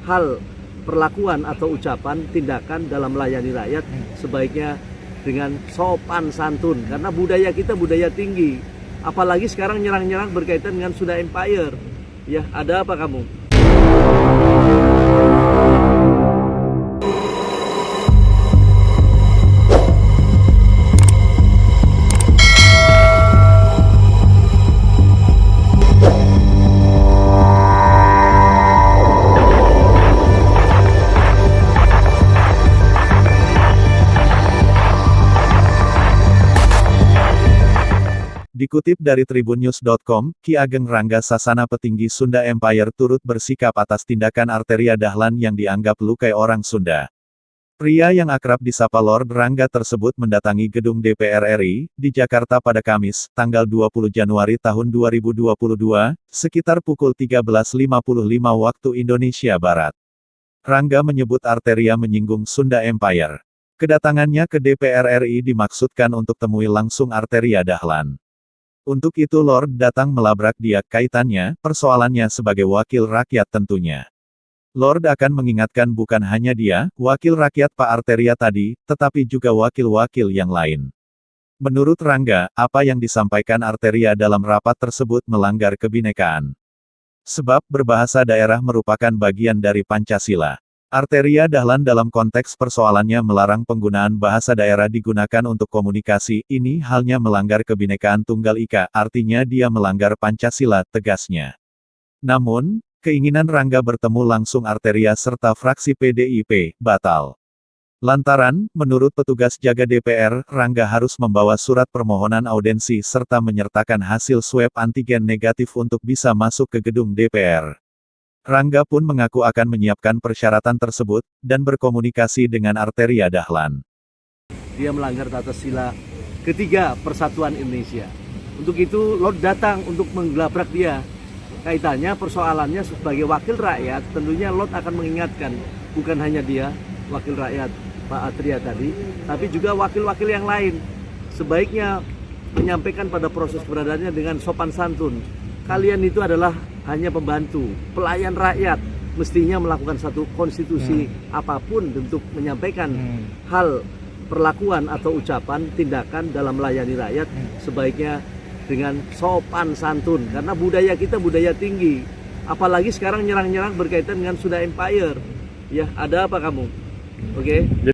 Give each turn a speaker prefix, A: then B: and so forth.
A: hal perlakuan atau ucapan tindakan dalam melayani rakyat sebaiknya dengan sopan santun, karena budaya kita budaya tinggi, apalagi sekarang nyerang-nyerang berkaitan dengan Sunda Empire. Ya, ada apa kamu?
B: Dikutip dari tribunnews.com, Ki Ageng Rangga Sasana petinggi Sunda Empire turut bersikap atas tindakan Arteria Dahlan yang dianggap lukai orang Sunda. Pria yang akrab disapa Lord Rangga tersebut mendatangi gedung DPR RI, di Jakarta pada Kamis, tanggal 20 Januari tahun 2022, sekitar pukul 13.55 waktu Indonesia Barat. Rangga menyebut Arteria menyinggung Sunda Empire. Kedatangannya ke DPR RI dimaksudkan untuk temui langsung Arteria Dahlan. Untuk itu Lord datang melabrak dia, kaitannya, persoalannya sebagai wakil rakyat tentunya. Lord akan mengingatkan bukan hanya dia, wakil rakyat Pak Arteria tadi, tetapi juga wakil-wakil yang lain. Menurut Rangga, apa yang disampaikan Arteria dalam rapat tersebut melanggar kebinekaan. Sebab berbahasa daerah merupakan bagian dari Pancasila. Arteria Dahlan dalam konteks persoalannya melarang penggunaan bahasa daerah digunakan untuk komunikasi, ini halnya melanggar kebinekaan Tunggal Ika, artinya dia melanggar Pancasila, tegasnya. Namun, keinginan Rangga bertemu langsung Arteria serta fraksi PDIP, batal. Lantaran, menurut petugas jaga DPR, Rangga harus membawa surat permohonan audensi serta menyertakan hasil swab antigen negatif untuk bisa masuk ke gedung DPR. Rangga pun mengaku akan menyiapkan persyaratan tersebut, dan berkomunikasi dengan Arteria Dahlan.
A: Dia melanggar tata sila ketiga Persatuan Indonesia. Untuk itu Lord datang untuk menggelabrak dia. Kaitannya persoalannya sebagai wakil rakyat, tentunya Lord akan mengingatkan, bukan hanya dia, wakil rakyat Pak Arteria tadi, tapi juga wakil-wakil yang lain. Sebaiknya menyampaikan pada proses keberadaannya dengan sopan santun. Kalian itu adalah hanya pembantu, pelayan rakyat, mestinya melakukan satu konstitusi apapun untuk menyampaikan hal perlakuan atau ucapan tindakan dalam melayani rakyat sebaiknya dengan sopan santun, karena budaya kita budaya tinggi, apalagi sekarang nyerang-nyerang berkaitan dengan Sunda Empire. Ya, ada apa kamu? Oke.